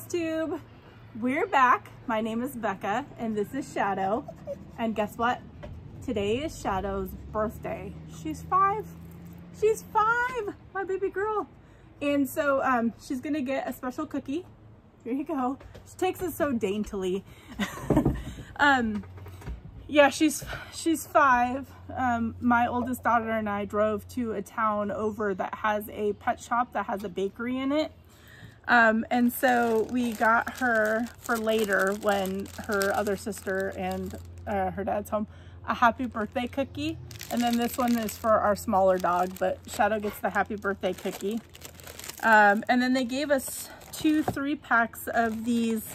Flosstube. We're back. My name is Becca and this is Shadow. And guess what? Today is Shadow's birthday. She's 5. She's 5, my baby girl. And so she's gonna get a special cookie. Here you go. She takes it so daintily. Yeah, she's 5. My oldest daughter and I drove to a town over that has a pet shop that has a bakery in it. And so we got her for later when her other sister and her dad's home, a happy birthday cookie. And then this one is for our smaller dog, but Shadow gets the happy birthday cookie. And then they gave us 2 3-packs of these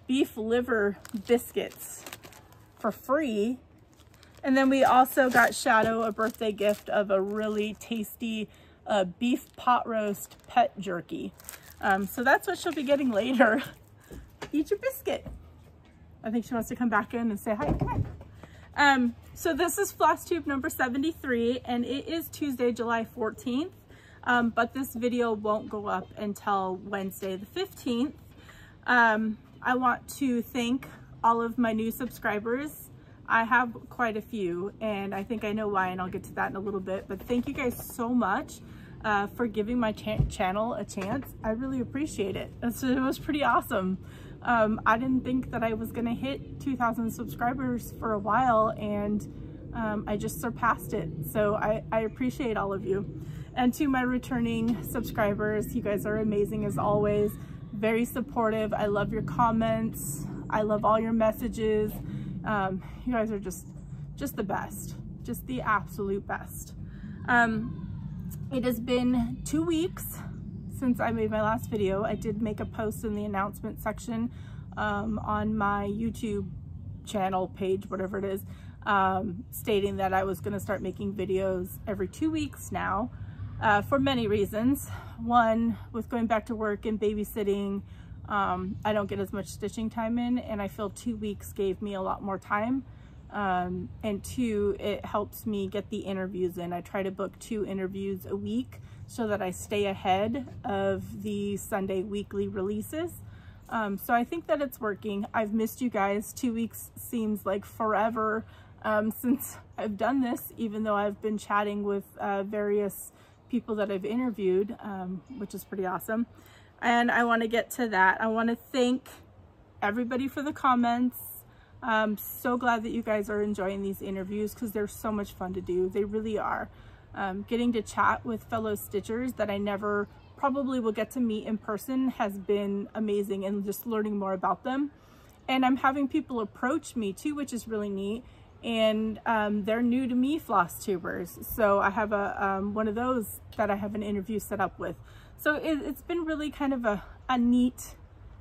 beef liver biscuits for free. And then we also got Shadow a birthday gift of a really tasty beef pot roast pet jerky. So that's what she'll be getting later. Eat your biscuit. I think she wants to come back in and say hi. Come on. So this is Flosstube number 73 and it is Tuesday, July 14th. But this video won't go up until Wednesday the 15th. I want to thank all of my new subscribers. I have quite a few and I think I know why, and I'll get to that in a little bit, but thank you guys so much for giving my channel a chance. I really appreciate it. It was pretty awesome. I didn't think that I was gonna hit 2,000 subscribers for a while, and I just surpassed it. So I appreciate all of you. And to my returning subscribers, you guys are amazing as always. Very supportive. I love your comments. I love all your messages. You guys are just the best, just the absolute best. It has been 2 weeks since I made my last video. I did make a post in the announcement section on my YouTube channel page, whatever it is, stating that I was going to start making videos every 2 weeks now, for many reasons. One, with going back to work and babysitting, I don't get as much stitching time in, and I feel 2 weeks gave me a lot more time. And 2, it helps me get the interviews in. I try to book 2 interviews a week so that I stay ahead of the Sunday weekly releases. So I think that it's working. I've missed you guys. 2 weeks seems like forever since I've done this, even though I've been chatting with various people that I've interviewed, which is pretty awesome. And I want to get to that. I want to thank everybody for the comments. I'm so glad that you guys are enjoying these interviews because they're so much fun to do. They really are. Getting to chat with fellow stitchers that I never probably will get to meet in person has been amazing, and just learning more about them. And I'm having people approach me too, which is really neat. And they're new to me floss tubers. So I have a one of those that I have an interview set up with. So it's been really kind of a neat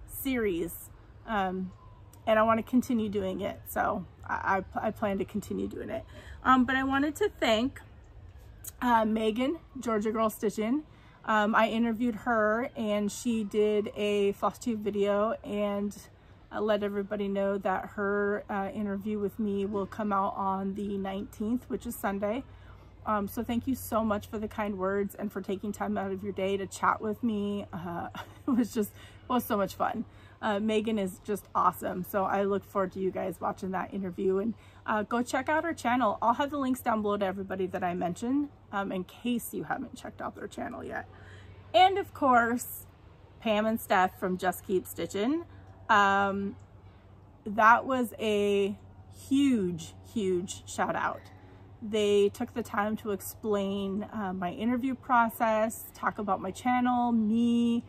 series. And I want to continue doing it. So I plan to continue doing it. But I wanted to thank Megan, Georgia Girl Stitchin'. I interviewed her and she did a Flosstube video, and let everybody know that her interview with me will come out on the 19th, which is Sunday. So thank you so much for the kind words and for taking time out of your day to chat with me. It was so much fun. Megan is just awesome. So I look forward to you guys watching that interview, and go check out her channel. I'll have the links down below to everybody that I mentioned, in case you haven't checked out their channel yet. And of course, Pam and Steph from Just Keep Stitching'. That was a huge shout out. They took the time to explain my interview process, talk about my channel, me.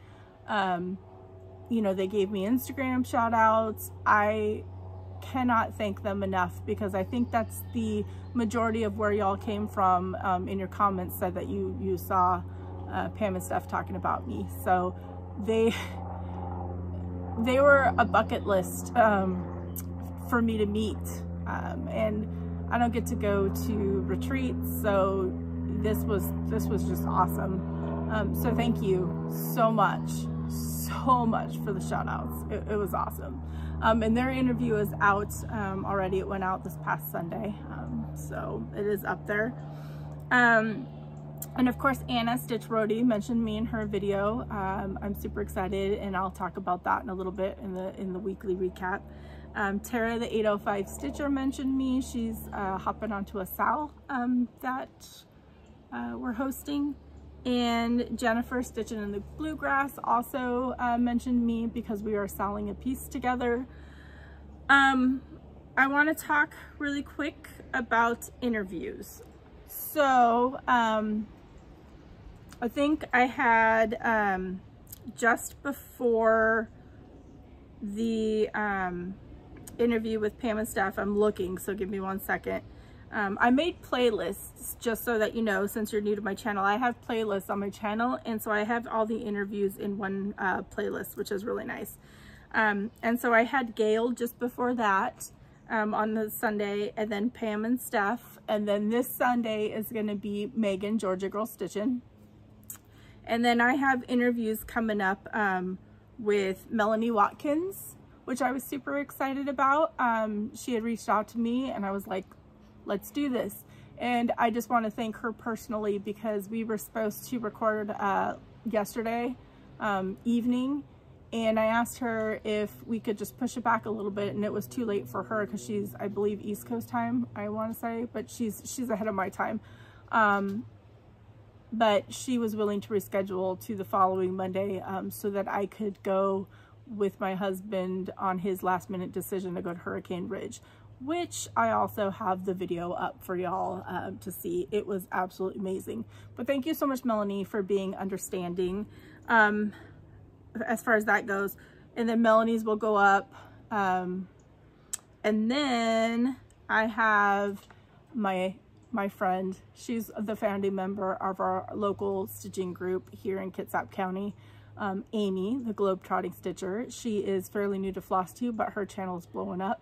You know, they gave me Instagram shout outs. I cannot thank them enough, because I think that's the majority of where y'all came from. In your comments said that you saw Pam and Steph talking about me. So they were a bucket list for me to meet, and I don't get to go to retreats, so this was just awesome. So thank you so much for the shout outs. It was awesome. And their interview is out already. It went out this past Sunday, so it is up there. And of course, Anna Stitch Roadie mentioned me in her video. I'm super excited, and I'll talk about that in a little bit in the weekly recap. Tara, the 805 Stitcher, mentioned me. She's hopping onto a sal that we're hosting. And Jennifer, Stitching in the Bluegrass, also mentioned me because we are selling a piece together. I want to talk really quick about interviews. So I think I had just before the interview with Pam and Steph, I'm looking, so give me 1 second. I made playlists, just so that you know, since you're new to my channel, I have playlists on my channel, and so I have all the interviews in one playlist, which is really nice. And so I had Gail just before that on the Sunday, and then Pam and Steph, and then this Sunday is going to be Megan, Georgia Girl Stitching. And then I have interviews coming up with Melanie Watkins, which I was super excited about. She had reached out to me, and I was like, let's do this. And I just want to thank her personally, because we were supposed to record yesterday evening, and I asked her if we could just push it back a little bit, and it was too late for her because she's, I believe, East Coast time, I want to say, but she's ahead of my time. But she was willing to reschedule to the following Monday so that I could go with my husband on his last minute decision to go to Hurricane Ridge, which I also have the video up for y'all to see. It was absolutely amazing. But thank you so much, Melanie, for being understanding as far as that goes. And then Melanie's will go up. And then I have my friend, she's the founding member of our local stitching group here in Kitsap County, Amy, the Globetrotting Stitcher. She is fairly new to Flosstube, but her channel is blowing up.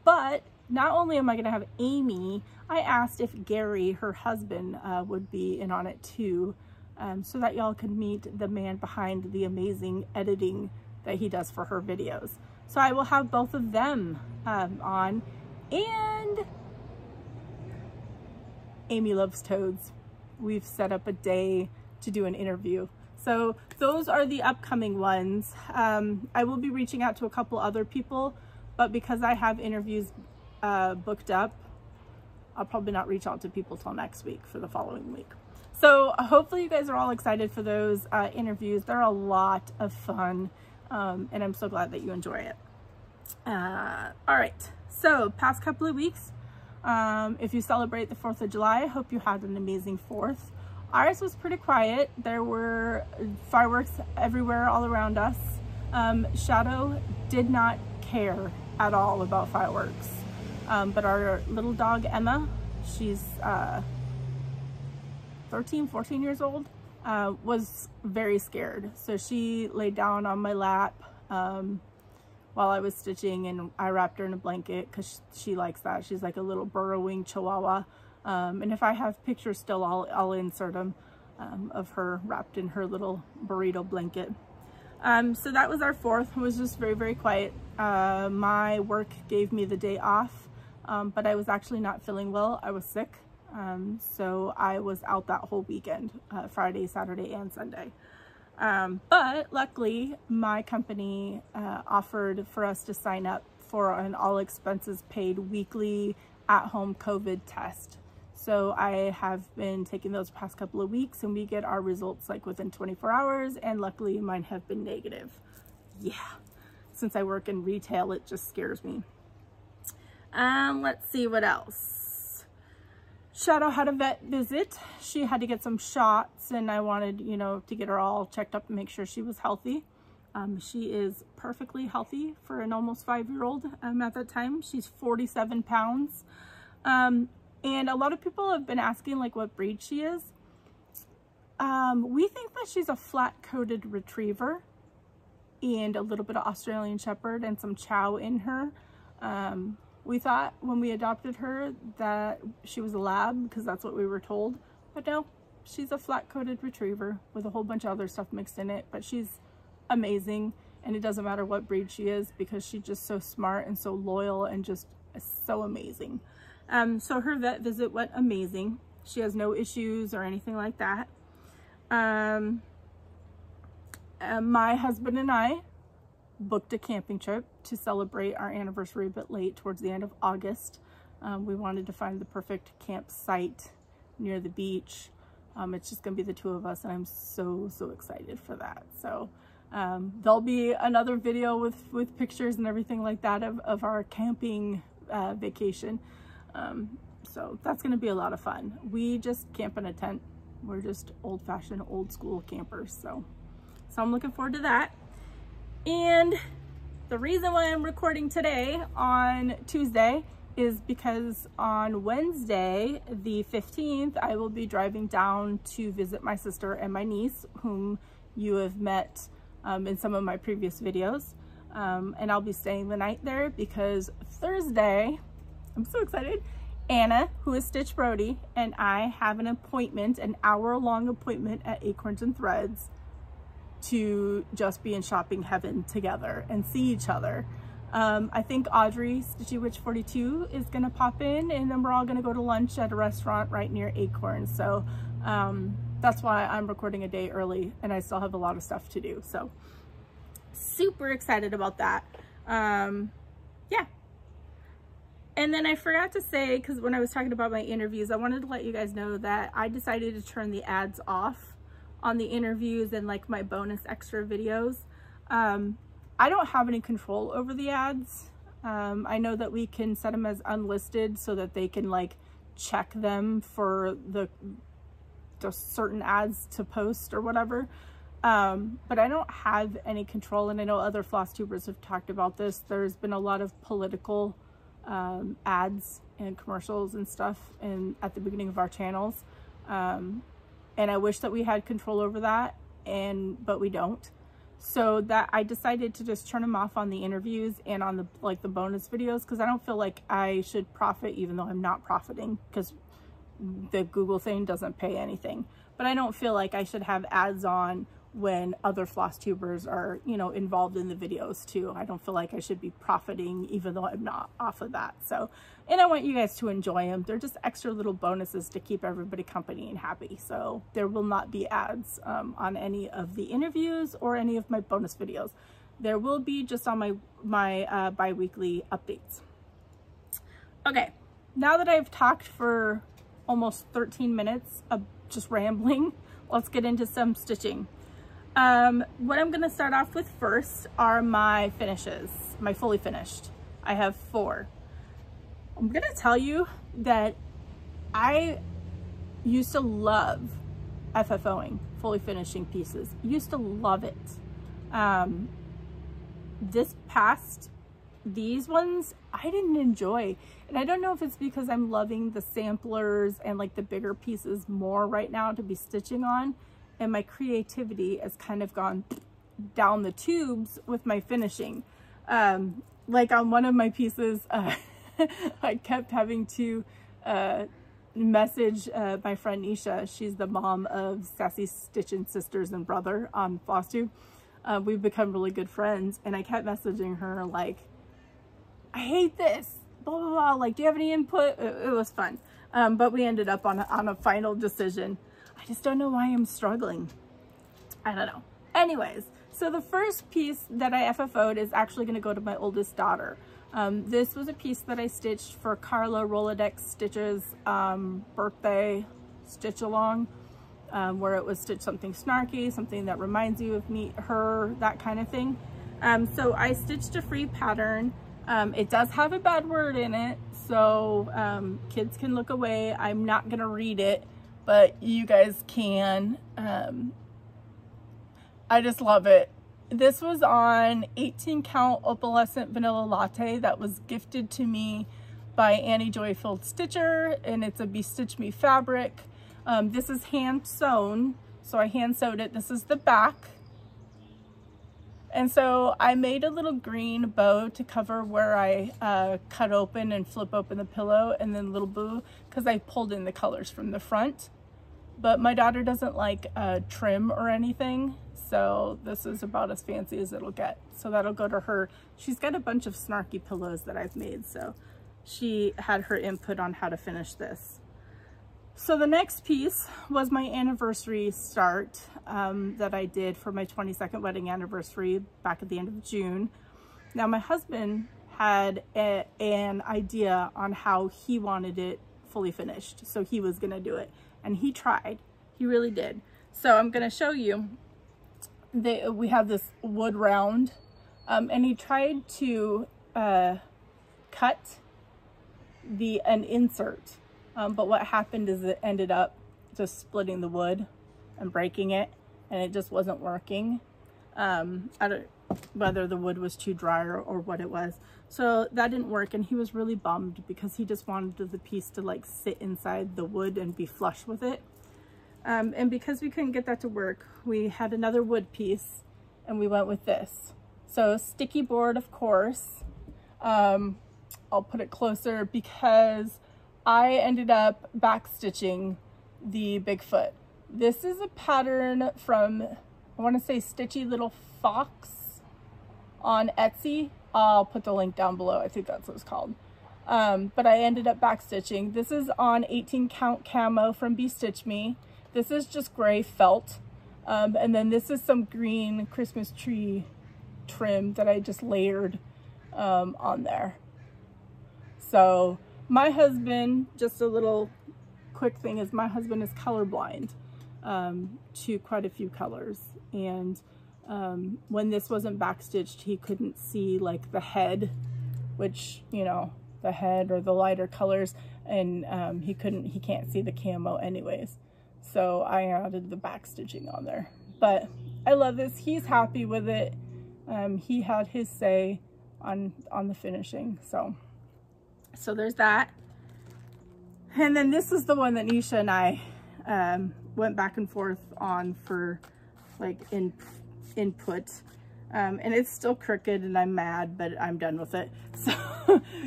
But not only am I going to have Amy, I asked if Gary, her husband, would be in on it too, so that y'all could meet the man behind the amazing editing that he does for her videos. So I will have both of them on. And Amy loves toads. We've set up a day to do an interview. So those are the upcoming ones. I will be reaching out to a couple other people, but because I have interviews booked up, I'll probably not reach out to people till next week for the following week. So hopefully you guys are all excited for those interviews. They're a lot of fun, and I'm so glad that you enjoy it. All right, so past couple of weeks, if you celebrate the 4th of July, I hope you had an amazing 4th. Ours was pretty quiet. There were fireworks everywhere all around us. Shadow did not care at all about fireworks. But our little dog, Emma, she's 13, 14 years old, was very scared. So she laid down on my lap while I was stitching, and I wrapped her in a blanket because she likes that. She's like a little burrowing chihuahua. And if I have pictures still, I'll insert them of her wrapped in her little burrito blanket. So that was our 4th. It was just very, very quiet. My work gave me the day off, but I was actually not feeling well. I was sick. So I was out that whole weekend, Friday, Saturday, and Sunday. But luckily my company offered for us to sign up for an all expenses paid weekly at-home COVID test. So I have been taking those past couple of weeks, and we get our results like within 24 hours, and luckily mine have been negative. Yeah, since I work in retail, it just scares me. Let's see what else. Shadow had a vet visit. She had to get some shots, and I wanted, you know, to get her all checked up and make sure she was healthy. She is perfectly healthy for an almost 5-year-old at that time. She's 47 pounds. And a lot of people have been asking like what breed she is. We think that she's a flat-coated retriever and a little bit of Australian Shepherd and some Chow in her. We thought when we adopted her that she was a lab because that's what we were told, but no, she's a flat-coated retriever with a whole bunch of other stuff mixed in it. But she's amazing, and it doesn't matter what breed she is because she's just so smart and so loyal and just so amazing. So her vet visit went amazing. She has no issues or anything like that. My husband and I booked a camping trip to celebrate our anniversary a bit late, towards the end of August. We wanted to find the perfect campsite near the beach. It's just gonna be the two of us, and I'm so excited for that. So there'll be another video with pictures and everything like that of our camping vacation. So that's gonna be a lot of fun. We just camp in a tent. We're just old-fashioned, old-school campers. So I'm looking forward to that. And the reason why I'm recording today on Tuesday is because on Wednesday, the 15th, I will be driving down to visit my sister and my niece, whom you have met in some of my previous videos. And I'll be staying the night there because Thursday, I'm so excited, Anna, who is Stitch Brody, and I have an appointment, an hour-long appointment at Acorns Threads to just be in shopping heaven together and see each other. I think Audrey, Stitchy Witch 42, is gonna pop in, and then we're all gonna go to lunch at a restaurant right near Acorns. So that's why I'm recording a day early, and I still have a lot of stuff to do. So super excited about that. Yeah. And then I forgot to say, because when I was talking about my interviews, I wanted to let you guys know that I decided to turn the ads off on the interviews and like my bonus extra videos. I don't have any control over the ads. I know that we can set them as unlisted so that they can like check them for the certain ads to post or whatever. But I don't have any control, and I know other Flosstubers have talked about this. There's been a lot of political ads and commercials and stuff at the beginning of our channels. And I wish that we had control over that, but we don't. So that I decided to just turn them off on the interviews and on the bonus videos, because I don't feel like I should profit, even though I'm not profiting, because the Google thing doesn't pay anything. But I don't feel like I should have ads on when other Flosstubers are, you know, involved in the videos too. I don't feel like I should be profiting, even though I'm not, off of that. So, and I want you guys to enjoy them. They're just extra little bonuses to keep everybody company and happy. So there will not be ads on any of the interviews or any of my bonus videos. There will be just on my bi-weekly updates. Okay, now that I've talked for almost 13 minutes of just rambling, let's get into some stitching. What I'm going to start off with first are my finishes, my fully finished. I have 4. I'm going to tell you that I used to love FFOing, fully finishing pieces. Used to love it. These ones I didn't enjoy, and I don't know if it's because I'm loving the samplers and like the bigger pieces more right now to be stitching on, and my creativity has kind of gone down the tubes with my finishing. Like on one of my pieces, I kept having to message my friend Nisha. She's the mom of Sassy Stitching Sisters and Brother on Flosstube. We've become really good friends, and I kept messaging her like, I hate this, blah, blah, blah. Like, do you have any input? It was fun. But we ended up on a final decision. I just don't know why I'm struggling. I don't know. Anyways, so the first piece that I FFO'd is actually going to go to my oldest daughter. This was a piece that I stitched for Carla Rolodex Stitches birthday stitch along, where it was stitch something snarky, something that reminds you of me, her, that kind of thing. So I stitched a free pattern. It does have a bad word in it, so kids can look away. I'm not going to read it, but you guys can. I just love it. This was on 18 count opalescent vanilla latte that was gifted to me by Annie Joyfield Stitcher, and it's a BeStitchMe fabric. This is hand sewn, so I hand sewed it. This is the back. And so I made a little green bow to cover where I cut open and flip open the pillow, and then little boo, because I pulled in the colors from the front. But my daughter doesn't like trim or anything, so this is about as fancy as it'll get. So that'll go to her. She's got a bunch of snarky pillows that I've made, so she had her input on how to finish this. So the next piece was my anniversary start that I did for my 22nd wedding anniversary back at the end of June. Now my husband had an idea on how he wanted it fully finished, so he was gonna do it, and he tried. He really did. So I'm gonna show you. We have this wood round, and he tried to cut an insert, but what happened is it ended up just splitting the wood and breaking it, and it just wasn't working. I don't whether the wood was too dry or what it was. So that didn't work, and he was really bummed because he just wanted the piece to like sit inside the wood and be flush with it. And because we couldn't get that to work, we had another wood piece and we went with this. So sticky board, of course. I'll put it closer because I ended up back stitching the Bigfoot. This is a pattern from, I want to say StitchyLittleFox on Etsy. I'll put the link down below. I think that's what it's called. But I ended up back stitching. This is on 18 count camo from BeStitchMe. This is just gray felt. And then this is some green Christmas tree trim that I just layered on there. So my husband, just a little quick thing, is my husband is colorblind to quite a few colors. And when this wasn't backstitched, he couldn't see like the head, which, you know, the head or the lighter colors, and he can't see the camo anyways. So I added the backstitching on there. But I love this. He's happy with it. He had his say on the finishing. So there's that. And then this is the one that Nisha and I went back and forth on for like input. And it's still crooked and I'm mad, but I'm done with it.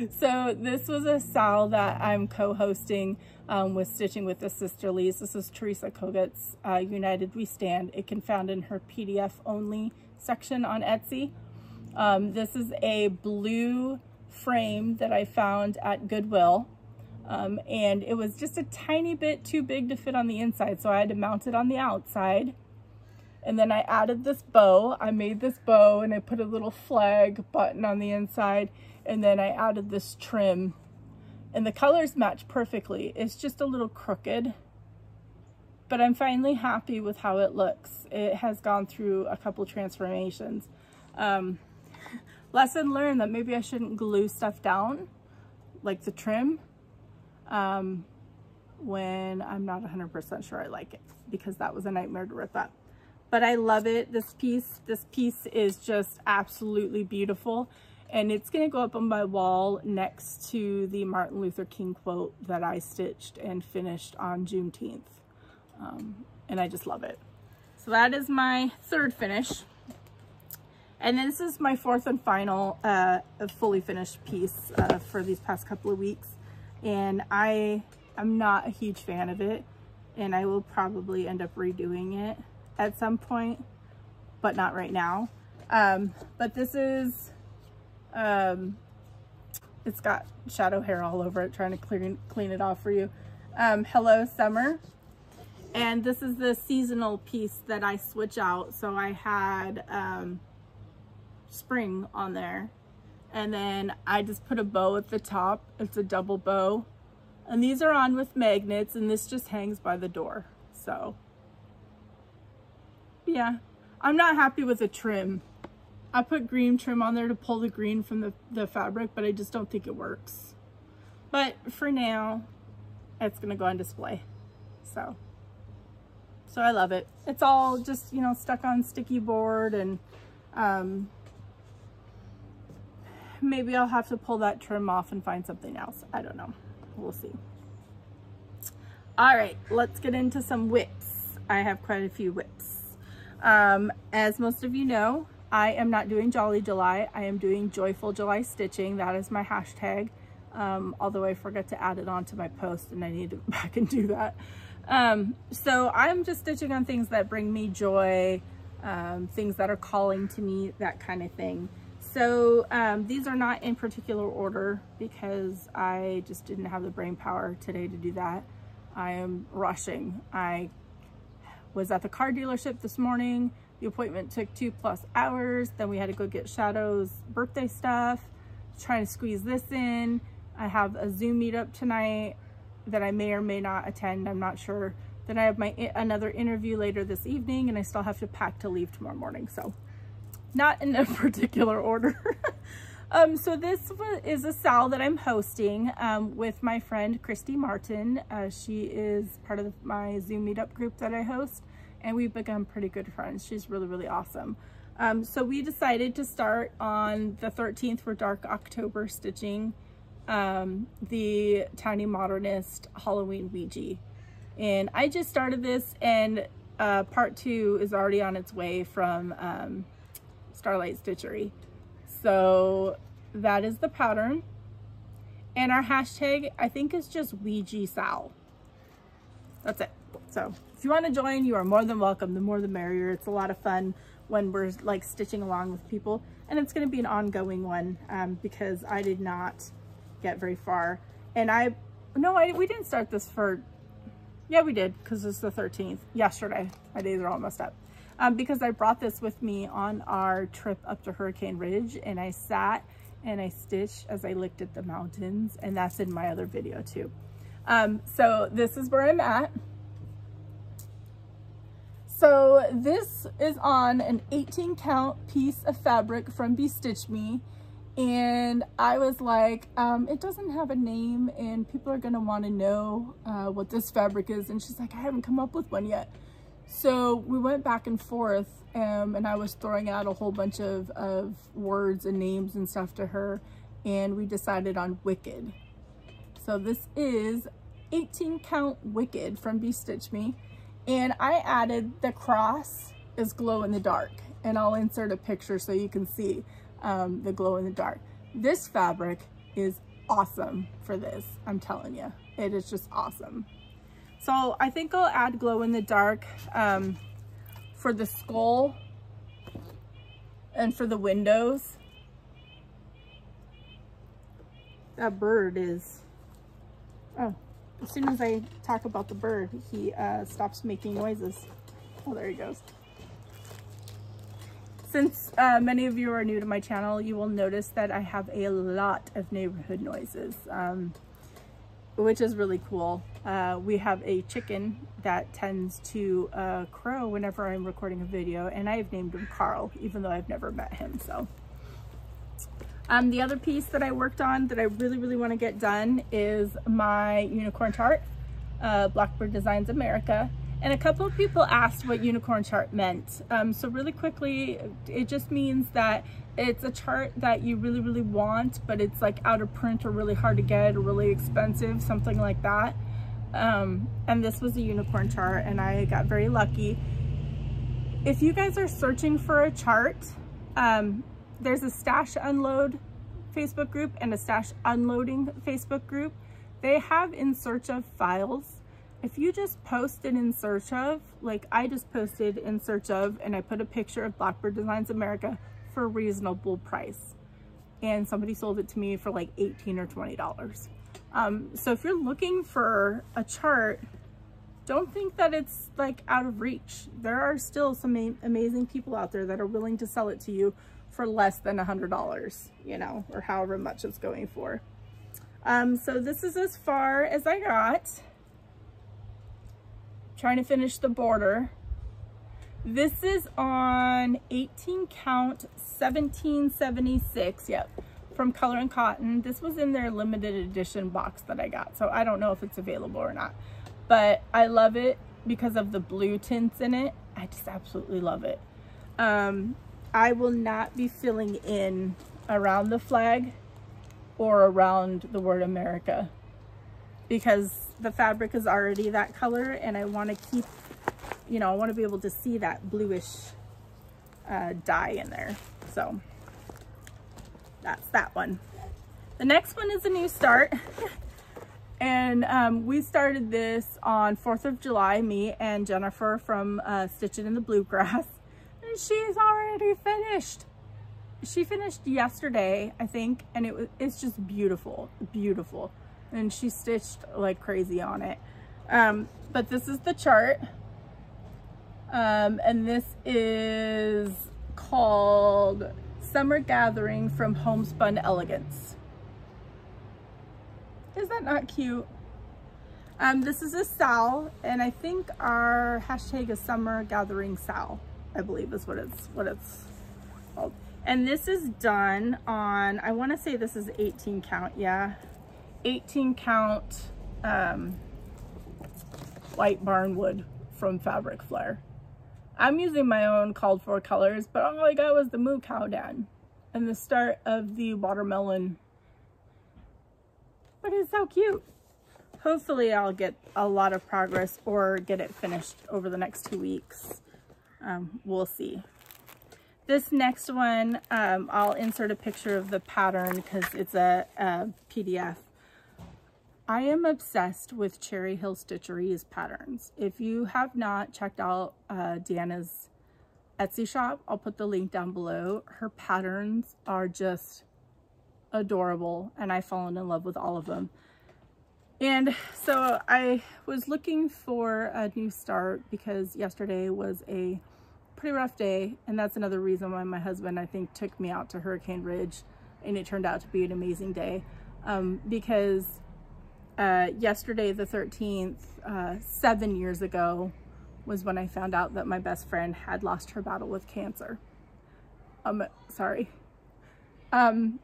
So this was a sal that I'm co-hosting with Stitching with the Sisterlies. This is Teresa Kogut's United We Stand. It can be found in her PDF only section on Etsy. This is a blue frame that I found at Goodwill. And it was just a tiny bit too big to fit on the inside, so I had to mount it on the outside. And then I added this bow. I made this bow and I put a little flag button on the inside, and then I added this trim. And the colors match perfectly. It's just a little crooked, but I'm finally happy with how it looks. It has gone through a couple transformations. Lesson learned that maybe I shouldn't glue stuff down, like the trim, when I'm not 100% sure I like it, because that was a nightmare to rip up. But I love it. This piece is just absolutely beautiful. And it's gonna go up on my wall next to the Martin Luther King quote that I stitched and finished on Juneteenth. And I just love it. So that is my third finish. And this is my fourth and final fully finished piece for these past couple of weeks. And I am not a huge fan of it. And I will probably end up redoing it at some point, but not right now. But this is, it's got shadow hair all over it, trying to clean it off for you. Hello Summer. And this is the seasonal piece that I switch out. So I had spring on there, and then I just put a bow at the top. It's a double bow, and these are on with magnets, and this just hangs by the door. So yeah, I'm not happy with the trim. I put green trim on there to pull the green from the fabric, but I just don't think it works. But for now, it's gonna go on display. So I love it. It's all just, you know, stuck on sticky board, and maybe I'll have to pull that trim off and find something else. I don't know. We'll see. All right, let's get into some whips. I have quite a few whips. As most of you know, I am not doing Jolly July. I am doing Joyful July Stitching. That is my hashtag. Although I forgot to add it onto my post, and I need to go back and do that. So I'm just stitching on things that bring me joy, things that are calling to me, that kind of thing. So these are not in particular order because I just didn't have the brain power today to do that. I am rushing. I was at the car dealership this morning. The appointment took 2+ hours. Then we had to go get Shadow's birthday stuff, trying to squeeze this in. I have a Zoom meetup tonight that I may or may not attend. I'm not sure. Then I have another interview later this evening, and I still have to pack to leave tomorrow morning. So not in a particular order. So this is a sal that I'm hosting with my friend Christy Martin. She is part of my Zoom meetup group that I host, and we've become pretty good friends. She's really, really awesome. So we decided to start on the 13th for Dark October stitching the Tiny Modernist Halloween Ouija. And I just started this, and part 2 is already on its way from Starlight Stitchery. So that is the pattern. And our hashtag, I think, is just Ouija Sal. That's it. So if you want to join, you are more than welcome. The more the merrier. It's a lot of fun when we're like stitching along with people. And it's going to be an ongoing one because I did not get very far. And we didn't start this for, yeah, we did, because it's the 13th, yesterday. My days are all messed up. Because I brought this with me on our trip up to Hurricane Ridge, and I sat and I stitched as I looked at the mountains, and that's in my other video too. So this is where I'm at. So this is on an 18 count piece of fabric from BeStitchMe, and I was like, it doesn't have a name and people are gonna want to know what this fabric is, and she's like, I haven't come up with one yet. So we went back and forth, and I was throwing out a whole bunch of words and names and stuff to her, and we decided on Wicked. So this is 18 count Wicked from BeStitchMe, and I added the cross is glow in the dark, and I'll insert a picture so you can see the glow in the dark. This fabric is awesome for this, I'm telling you. It is just awesome. So I think I'll add glow in the dark for the skull and for the windows. That bird is, oh, as soon as I talk about the bird, he stops making noises. Oh, there he goes. Since many of you are new to my channel, you will notice that I have a lot of neighborhood noises, which is really cool. We have a chicken that tends to crow whenever I'm recording a video, and I've named him Carl, even though I've never met him. So the other piece that I worked on that I really, really want to get done is my unicorn chart, Blackbird Designs America. And a couple of people asked what unicorn chart meant. So really quickly, it just means that it's a chart that you really, really want, but it's like out of print or really hard to get or really expensive, something like that. And this was a unicorn chart, and I got very lucky. If you guys are searching for a chart, there's a Stash Unload Facebook group and a Stash Unloading Facebook group. They have in search of files. If you just post an in search of, like I just posted in search of, and I put a picture of Blackbird Designs America for a reasonable price, and somebody sold it to me for like $18 or $20. So if you're looking for a chart, don't think that it's like out of reach. There are still some amazing people out there that are willing to sell it to you for less than $100, you know, or however much it's going for. So this is as far as I got. Trying to finish the border. This is on 18 count 1776, yep, from Color and Cotton. This was in their limited edition box that I got, so I don't know if it's available or not, but I love it because of the blue tints in it. I just absolutely love it. I will not be filling in around the flag or around the word America, because the fabric is already that color, and I want to keep, you know, I want to be able to see that bluish dye in there. So that's that one. The next one is a new start. And we started this on 4th of July, me and Jennifer from Stitching in the Bluegrass, and she's already finished. She finished yesterday, I think, and it's just beautiful, beautiful. And she stitched like crazy on it. But this is the chart. And this is called Summer Gathering from Homespun Elegance. Is that not cute? This is a Sal, and I think our hashtag is Summer Gathering Sal, I believe is what it's called. And this is done on, I want to say this is 18 count, yeah. 18 count white barnwood from Fabric Flair. I'm using my own called for colors, but all I got was the moo cow down and the start of the watermelon. But it's so cute. Hopefully I'll get a lot of progress or get it finished over the next 2 weeks. We'll see. This next one, I'll insert a picture of the pattern because it's a PDF. I am obsessed with Cherry Hill Stitchery's patterns. If you have not checked out Deanna's Etsy shop, I'll put the link down below. Her patterns are just adorable, and I've fallen in love with all of them. And so I was looking for a new start because yesterday was a pretty rough day, and that's another reason why my husband, I think, took me out to Hurricane Ridge, and it turned out to be an amazing day. Because yesterday, the 13th, 7 years ago, was when I found out that my best friend had lost her battle with cancer. Sorry. And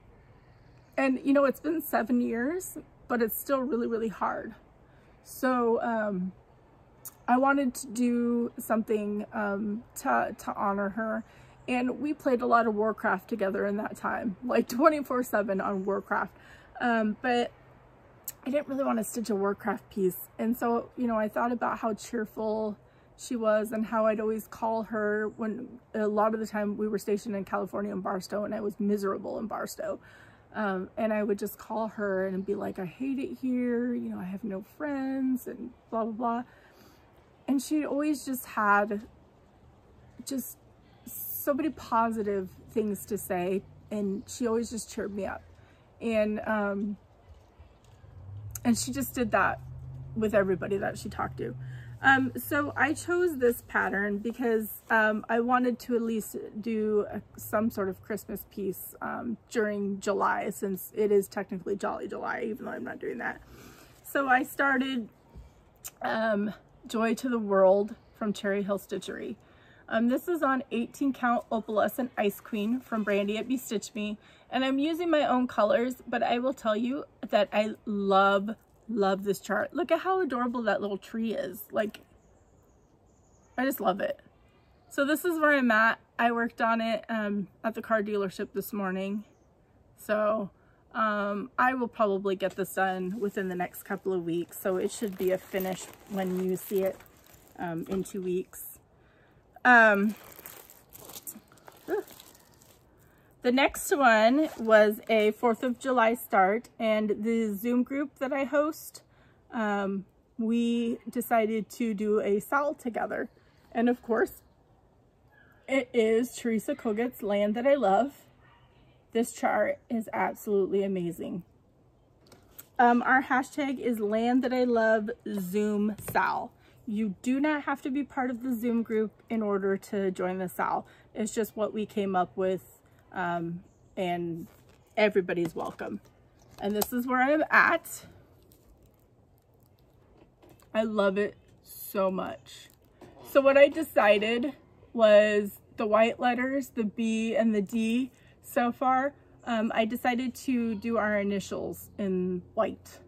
you know, it's been 7 years, but it's still really, really hard. So I wanted to do something to honor her. And we played a lot of Warcraft together in that time, like 24/7 on Warcraft. But I didn't really want to stitch a Warcraft piece. And so, you know, I thought about how cheerful she was and how I'd always call her when a lot of the time we were stationed in California in Barstow, and I was miserable in Barstow. And I would just call her and be like, I hate it here, you know, I have no friends and blah, blah, blah. And she always just had just so many positive things to say, and she always just cheered me up. And she just did that with everybody that she talked to. So I chose this pattern because I wanted to at least do some sort of Christmas piece during July, since it is technically Jolly July, even though I'm not doing that. So I started Joy to the World from Cherry Hill Stitchery. This is on 18 count opalescent Ice Queen from Brandy at BeStitchMe, and I'm using my own colors, but I will tell you that I love this chart. Look at how adorable that little tree is. Like, I just love it. So this is where I'm at. I worked on it at the car dealership this morning. So I will probably get this done within the next couple of weeks. So it should be a finish when you see it in 2 weeks. The next one was a 4th of July start, and the Zoom group that I host, we decided to do a sal together. And of course, it is Teresa Kogut's Land That I Love. This chart is absolutely amazing. Our hashtag is Land That I Love Zoom Sal. You do not have to be part of the Zoom group in order to join the sal. It's just what we came up with. And everybody's welcome. And this is where I'm at. I love it so much. So what I decided was the white letters, the B and the D so far. I decided to do our initials in white.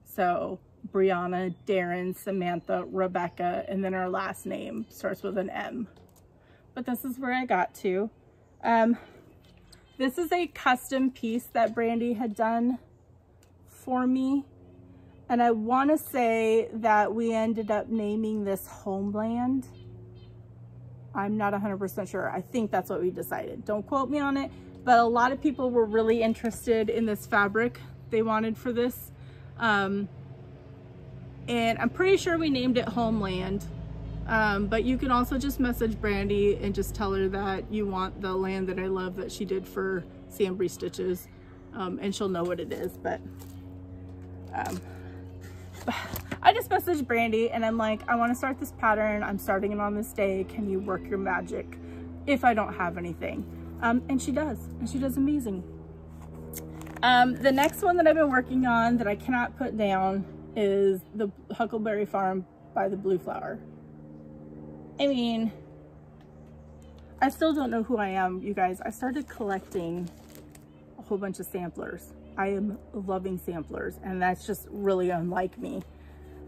So Brianna, Darren, Samantha, Rebecca, and then our last name starts with an M. But this is where I got to. This is a custom piece that Brandy had done for me, and I want to say that we ended up naming this Homeland. I'm not 100% sure. I think that's what we decided. Don't quote me on it, but a lot of people were really interested in this fabric they wanted for this, and I'm pretty sure we named it Homeland. But you can also just message Brandy and just tell her that you want the Land That I Love that she did for SamBrie Stitches, and she'll know what it is. But I I just messaged Brandy and I'm like, I want to start this pattern. I'm starting it on this day. Can you work your magic if I don't have anything? And she does, and she does amazing. The next one that I've been working on that I cannot put down is the Huckleberry Farm by the Blue Flower. I mean, I still don't know who I am, you guys. I started collecting a whole bunch of samplers. I am loving samplers, and that's just really unlike me.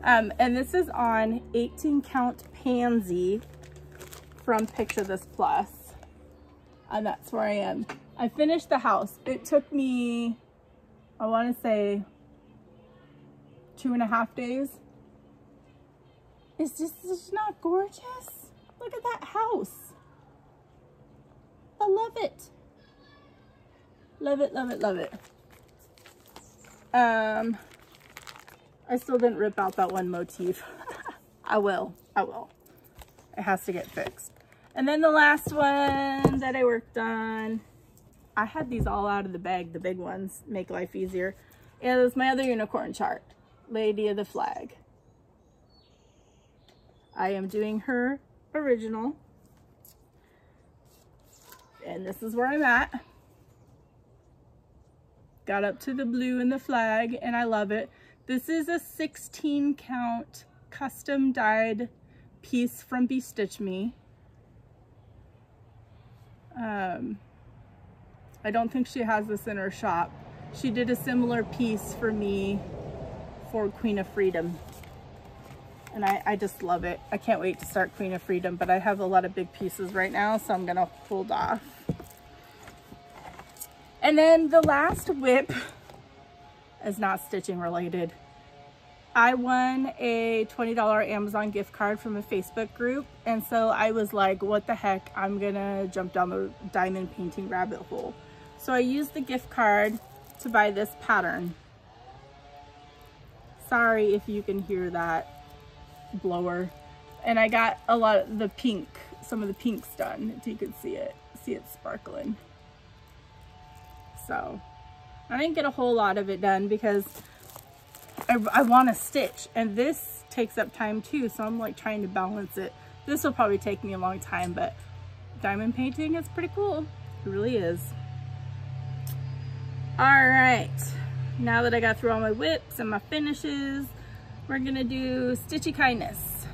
And this is on 18 count Pansy from Picture This Plus. And that's where I am. I finished the house. It took me, I want to say, 2.5 days. It's just not gorgeous. Look at that house. I love it. Love it, love it, love it. I still didn't rip out that one motif. I will. It has to get fixed. And then the last one that I worked on, I had these all out of the bag, the big ones, make life easier. And it was my other unicorn chart, Lady of the Flag. I am doing her original. And this is where I'm at. Got up to the blue and the flag, and I love it. This is a 16 count custom dyed piece from BeStitchMe. I don't think she has this in her shop. She did a similar piece for me for Queen of Freedom. And I just love it. I can't wait to start Queen of Freedom, but I have a lot of big pieces right now, so I'm gonna hold off. And then the last whip is not stitching related. I won a $20 Amazon gift card from a Facebook group. And so I was like, what the heck? I'm gonna jump down the diamond painting rabbit hole. So I used the gift card to buy this pattern. Sorry if you can hear that blower. And I got a lot of the pink, some of the pinks done, if you could see it sparkling. So I didn't get a whole lot of it done because I want to stitch, and this takes up time too, so I'm like trying to balance it. This will probably take me a long time, but diamond painting is pretty cool. It really is. All right, now that I got through all my whips and my finishes, we're gonna do Stitchy Kindness.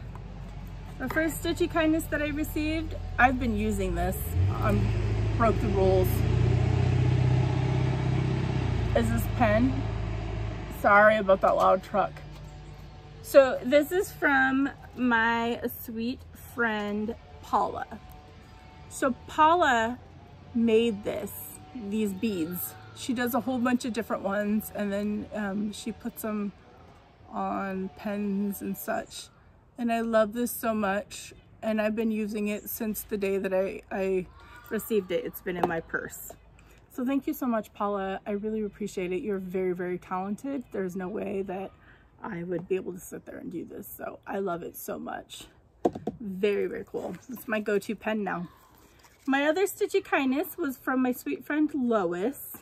The first Stitchy Kindness that I received, I've been using this on Broke the Rules, is this pen. Sorry about that loud truck. So this is from my sweet friend Paula. So Paula made these beads. She does a whole bunch of different ones, and then she puts them on pens and such. And I love this so much, and I've been using it since the day that I received it. It's been in my purse. So thank you so much, Paula. I really appreciate it. You're very, very talented. There's no way that I would be able to sit there and do this. So I love it so much. Very, very cool. It's my go-to pen now. My other Stitchy Kindness was from my sweet friend Lois.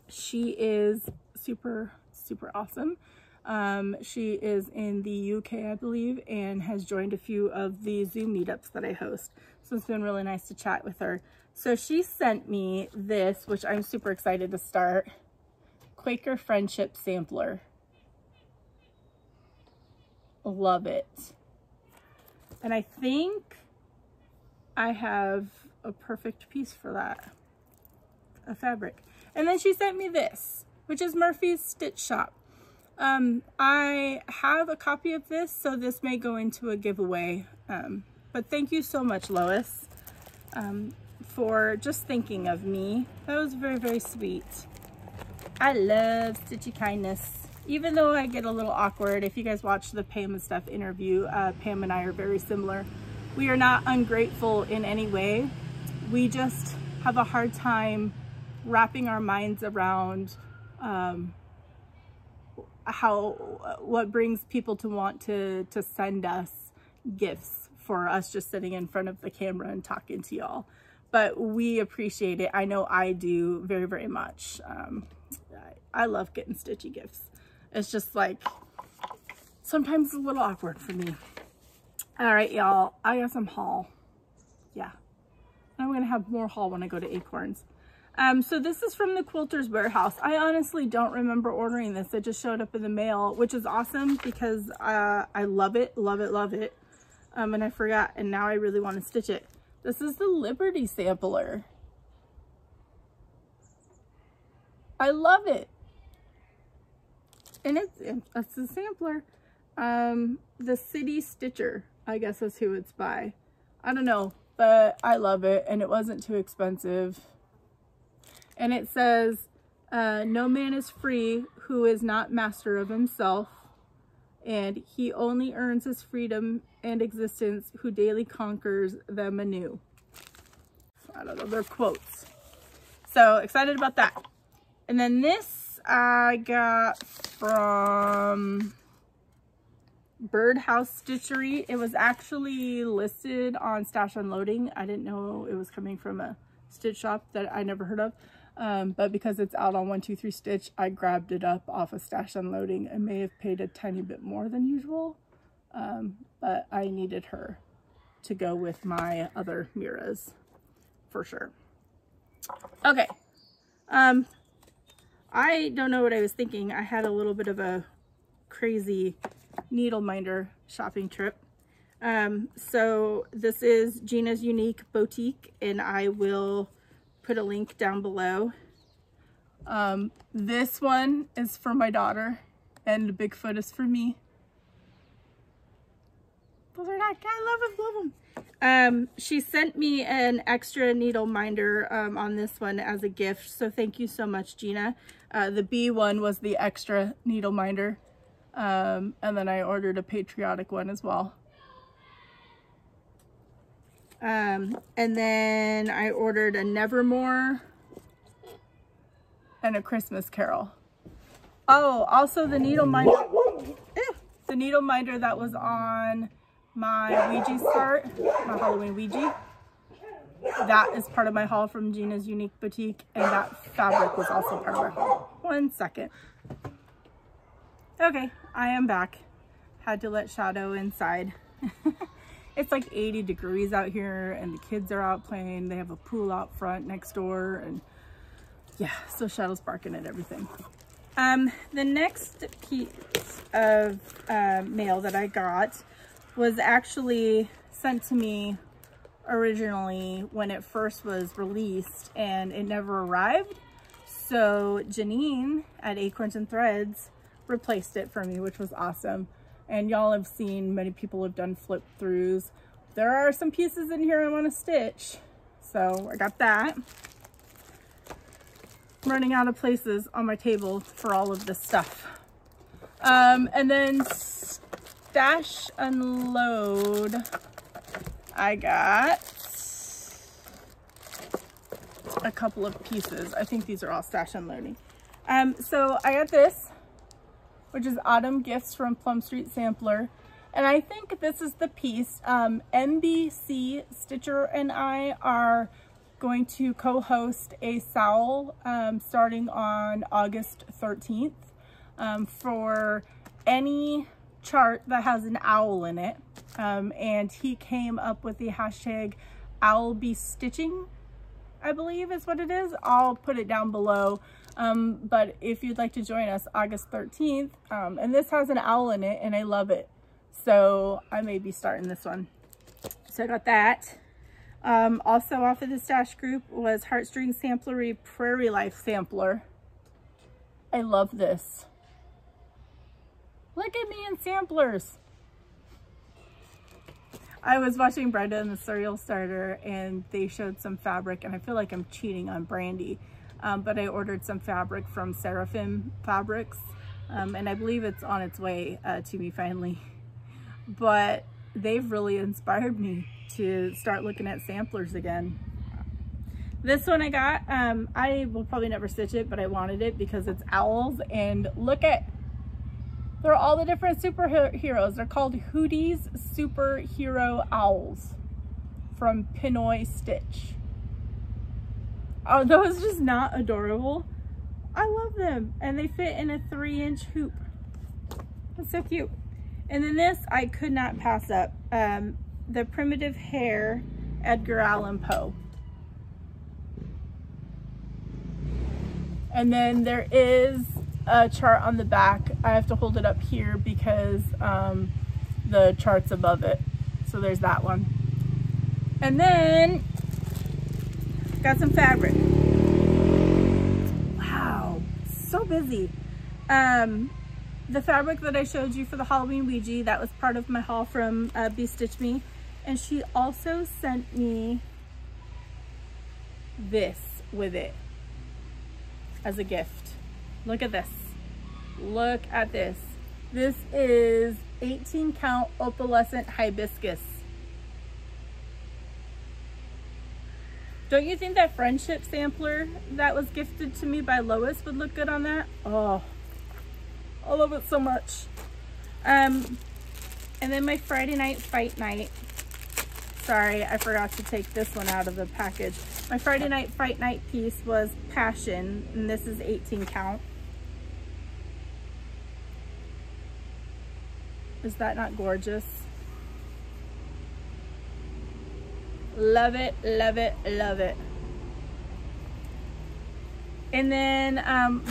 She is super, super awesome. She is in the UK, I believe, and has joined a few of the Zoom meetups that I host. So it's been really nice to chat with her. So she sent me this, which I'm super excited to start, Quaker Friendship Sampler. Love it. And I think I have a perfect piece for that, a fabric. And then she sent me this, which is Murphy's Stitch Shop. I have a copy of this, so this may go into a giveaway. But thank you so much, Lois, for just thinking of me. That was very, very sweet. I love Stitchy Kindness. Even though I get a little awkward, if you guys watch the Pam and Steph interview, Pam and I are very similar. We are not ungrateful in any way. We just have a hard time wrapping our minds around what brings people to want to send us gifts for us just sitting in front of the camera and talking to y'all. But we appreciate it. I know I do very, very much. I love getting Stitchy gifts. It's just like sometimes it's a little awkward for me. All right, y'all, I got some haul. Yeah, I'm gonna have more haul when I go to Acorns. So this is from the Quilter's Warehouse. I honestly don't remember ordering this. It just showed up in the mail, which is awesome because I love it, love it, love it. And I forgot, and now I really want to stitch it. This is the Liberty sampler. I love it. And it's a sampler. The City Stitcher, I guess is who it's by. I don't know, but I love it, and it wasn't too expensive. And it says, no man is free who is not master of himself, and he only earns his freedom and existence who daily conquers them anew. I don't know, they're quotes. So excited about that. And then this I got from Birdhouse Stitchery. It was actually listed on Stash Unloading. I didn't know it was coming from a stitch shop that I never heard of. But because it's out on 123 Stitch, I grabbed it up off of Stash Unloading. I may have paid a tiny bit more than usual, but I needed her to go with my other Miras for sure. Okay. I don't know what I was thinking. I had a little bit of a crazy needle minder shopping trip. So this is Gina's Unique Boutique, and I will put a link down below. This one is for my daughter, and the Bigfoot is for me. Those are not, I love them. She sent me an extra needle minder on this one as a gift, so thank you so much, Gina. The B one was the extra needle minder, and then I ordered a Patriotic one as well. And then I ordered a Nevermore and a Christmas Carol. Oh, also the needle minder, the needle minder that was on my Ouija start, my Halloween Ouija. That is part of my haul from Gina's Unique Boutique, and that fabric was also part of my haul. 1 second. Okay, I am back. Had to let Shadow inside. It's like 80 degrees out here, and the kids are out playing. They have a pool out front next door, and yeah, so Shadow's barking at everything. The next piece of mail that I got was actually sent to me originally when it first was released, and it never arrived. So Janine at Acorns Threads replaced it for me, which was awesome. And y'all have seen, many people have done flip throughs. There are some pieces in here I want to stitch, so I got that. I'm running out of places on my table for all of this stuff. And then Stash Unload, I got a couple of pieces. I think these are all Stash Unloading. So I got this, which is Autumn Gifts from Plum Street Sampler. And I think this is the piece. MBC Stitcher and I are going to co-host a SOWL starting on August 13th for any chart that has an owl in it. And he came up with the hashtag #OwlBeStitching, I believe is what it is. I'll put it down below. But if you'd like to join us August 13th, and this has an owl in it and I love it. So I may be starting this one. So I got that. Also off of the stash group was Heartstring Samplery Prairie Life Sampler. I love this. Look at me in samplers. I was watching Brenda and the Cereal Starter, and they showed some fabric, and I feel like I'm cheating on Brandy. But I ordered some fabric from Seraphim Fabrics, and I believe it's on its way to me finally. But they've really inspired me to start looking at samplers again. This one I got, I will probably never stitch it, but I wanted it because it's owls, and look at, they're all the different superheroes. They're called Hootie's Superhero Owls from Pinoy Stitch. Are those just not adorable? I love them, and they fit in a 3-inch hoop. That's so cute. And then this I could not pass up, the Primitive Hair Edgar Allan Poe. And then there is a chart on the back. I have to hold it up here because the chart's above it. So there's that one. And then got some fabric. Wow, so busy. The fabric that I showed you for the Halloween Ouija, that was part of my haul from BeStitchMe. And she also sent me this with it as a gift. Look at this. Look at this. This is 18 count opalescent hibiscus. Don't you think that friendship sampler that was gifted to me by Lois would look good on that? Oh, I love it so much. And then my Friday night fight night. Sorry, I forgot to take this one out of the package. My Friday night fight night piece was Passion, and this is 18 count. Is that not gorgeous? Love it, love it, love it. And then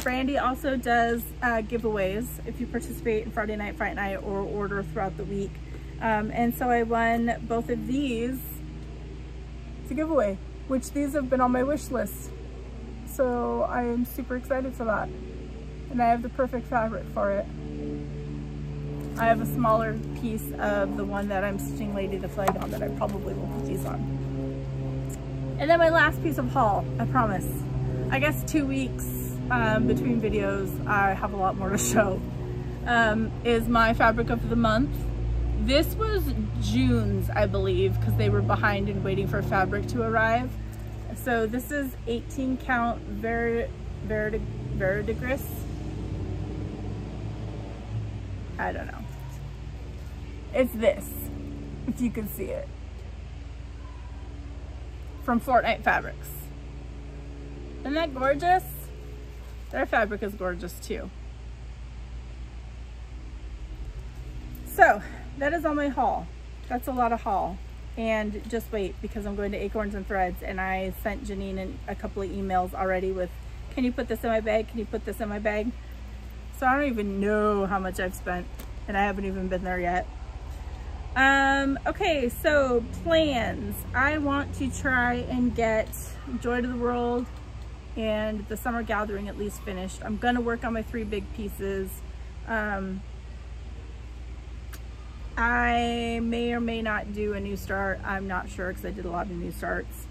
Brandy also does giveaways if you participate in Friday night fight night or order throughout the week. And so I won both of these. It's a giveaway, which these have been on my wish list. So I am super excited for that. And I have the perfect fabric for it. I have a smaller piece of the one that I'm stitching Lady the Flag on that I probably will put these on. And then my last piece of haul, I promise. I guess 2 weeks between videos, I have a lot more to show, is my fabric of the month. This was June's, I believe, because they were behind and waiting for fabric to arrive. So this is 18 count verdigris. I don't know. It's this, if you can see it. From Fortnite Fabrics. Isn't that gorgeous? Their fabric is gorgeous too. So that is all my haul. That's a lot of haul. And just wait, because I'm going to Acorns and Threads, and I sent Janine a couple of emails already with, can you put this in my bag? Can you put this in my bag? So I don't even know how much I've spent, and I haven't even been there yet. Okay, so plans. I want to try and get Joy to the World and the Summer Gathering at least finished. I'm gonna work on my 3 big pieces. I may or may not do a new start. I'm not sure because I did a lot of new starts.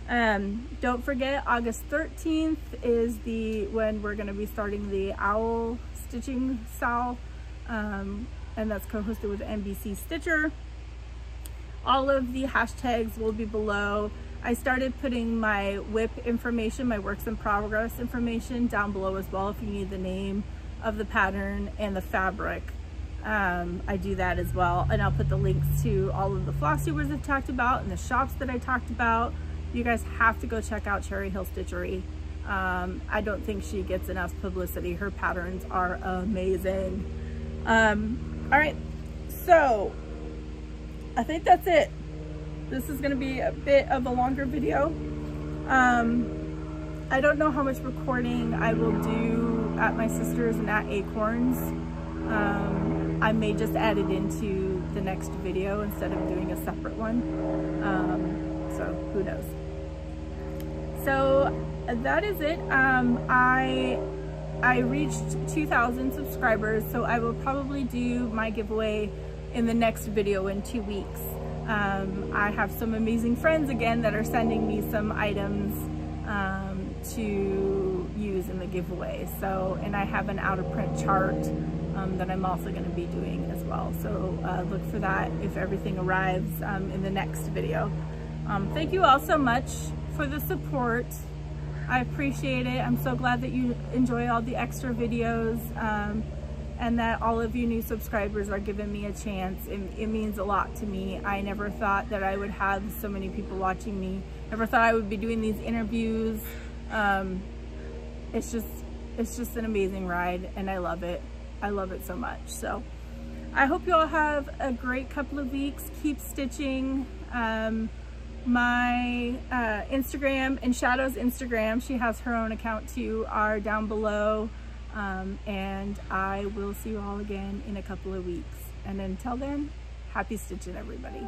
Don't forget, August 13th is when we're gonna be starting the Owl Stitching Sal, and that's co-hosted with NBC Stitcher. All of the hashtags will be below. I started putting my WIP information, my works in progress information down below as well if you need the name of the pattern and the fabric. I do that as well, and I'll put the links to all of the Flosstubers I've talked about and the shops that I talked about. You guys have to go check out Cherry Hill Stitchery. I don't think she gets enough publicity. Her patterns are amazing. All right, so I think that's it. This is gonna be a bit of a longer video. I don't know how much recording I will do at my sister's and at Acorns. I may just add it into the next video instead of doing a separate one. So who knows? So that is it. I reached 2,000 subscribers, so I will probably do my giveaway in the next video in 2 weeks. I have some amazing friends again that are sending me some items to use in the giveaway. So, and I have an out of print chart that I'm also going to be doing as well. So look for that if everything arrives in the next video. Thank you all so much for the support. I appreciate it. I'm so glad that you enjoy all the extra videos and that all of you new subscribers are giving me a chance. It means a lot to me. I never thought that I would have so many people watching me. Never thought I would be doing these interviews. It's just an amazing ride, and I love it. I love it so much. So I hope you all have a great couple of weeks. Keep stitching. My Instagram and Shadow's Instagram, she has her own account too, are down below. And I will see you all again in a couple of weeks. And until then, happy stitching, everybody.